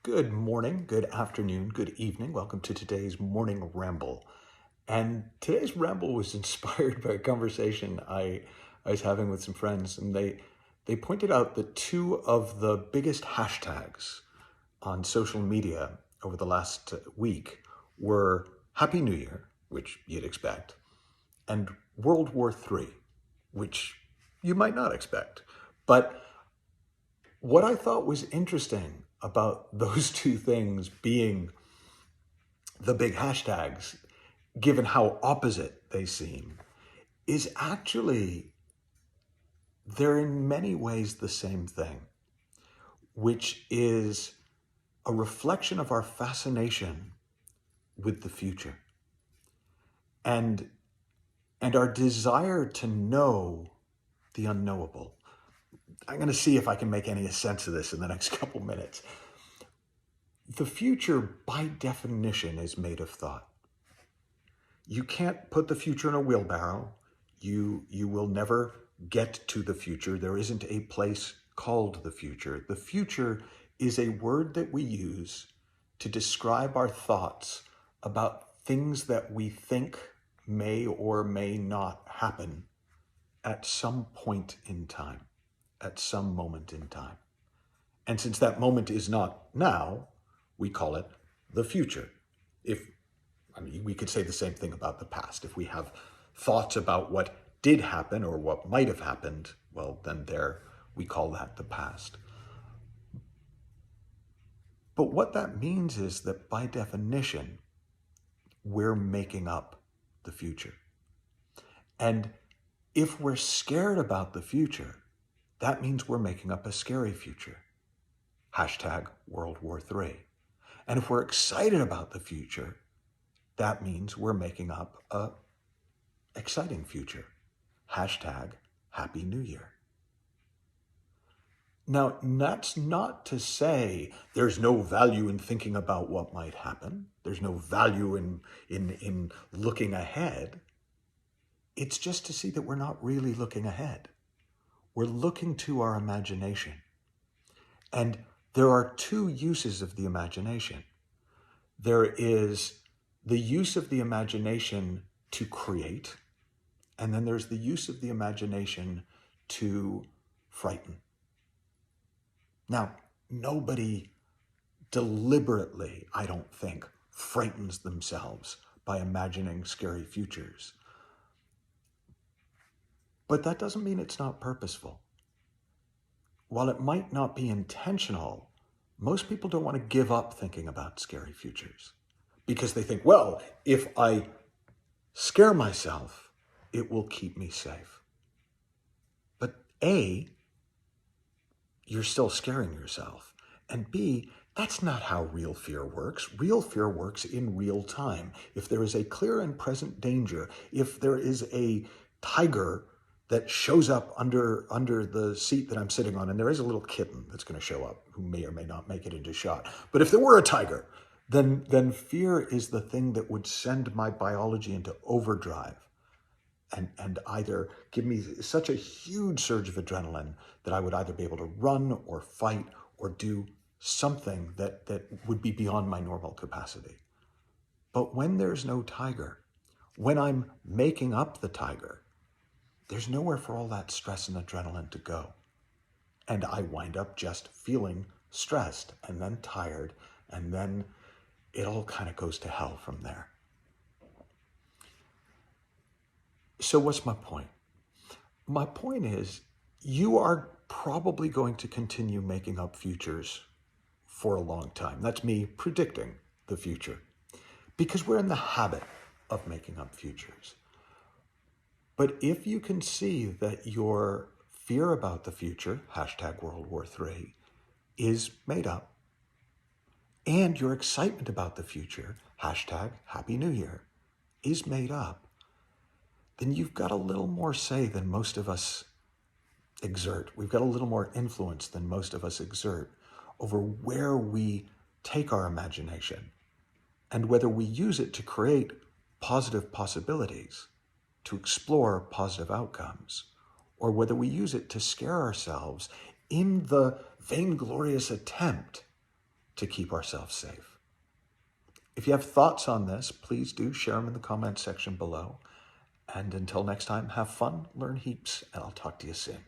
Good morning, good afternoon, good evening. Welcome to today's morning ramble. And today's ramble was inspired by a conversation I was having with some friends, and they pointed out that two of the biggest hashtags on social media over the last week were Happy New Year, which you'd expect, and World War III, which you might not expect. But what I thought was interesting about those two things being the big hashtags, given how opposite they seem, is actually they're in many ways the same thing, which is a reflection of our fascination with the future and our desire to know the unknowable. I'm going to see if I can make any sense of this in the next couple minutes. The future, by definition, is made of thought. You can't put the future in a wheelbarrow. You will never get to the future. There isn't a place called the future. The future is a word that we use to describe our thoughts about things that we think may or may not happen at some point in time, at some moment in time. And since that moment is not now, we call it the future. We could say the same thing about the past. If we have thoughts about what did happen or what might have happened, well, then we call that the past. But what that means is that by definition, we're making up the future. And if we're scared about the future, that means we're making up a scary future. Hashtag World War III. And if we're excited about the future, that means we're making up a exciting future. Hashtag Happy New Year. Now, that's not to say there's no value in thinking about what might happen. There's no value in looking ahead. It's just to see that we're not really looking ahead. We're looking to our imagination. And there are two uses of the imagination. There is the use of the imagination to create, and then there's the use of the imagination to frighten. Now, nobody deliberately, I don't think, frightens themselves by imagining scary futures. But that doesn't mean it's not purposeful. While it might not be intentional, most people don't want to give up thinking about scary futures because they think, well, if I scare myself, it will keep me safe. But A, you're still scaring yourself. And B, that's not how real fear works. Real fear works in real time. If there is a clear and present danger, if there is a tiger that shows up under the seat that I'm sitting on, and there is a little kitten that's going to show up who may or may not make it into shot. But if there were a tiger, then fear is the thing that would send my biology into overdrive and either give me such a huge surge of adrenaline that I would either be able to run or fight or do something that would be beyond my normal capacity. But when there's no tiger, when I'm making up the tiger, there's nowhere for all that stress and adrenaline to go. And I wind up just feeling stressed and then tired, and then it all kind of goes to hell from there. So what's my point? My point is, you are probably going to continue making up futures for a long time. That's me predicting the future, because we're in the habit of making up futures. But if you can see that your fear about the future, hashtag World War III, is made up, and your excitement about the future, hashtag Happy New Year, is made up, then you've got a little more say than most of us exert. We've got a little more influence than most of us exert over where we take our imagination and whether we use it to create positive possibilities, to explore positive outcomes, or whether we use it to scare ourselves in the vainglorious attempt to keep ourselves safe. If you have thoughts on this, please do share them in the comments section below. And until next time, have fun, learn heaps, and I'll talk to you soon.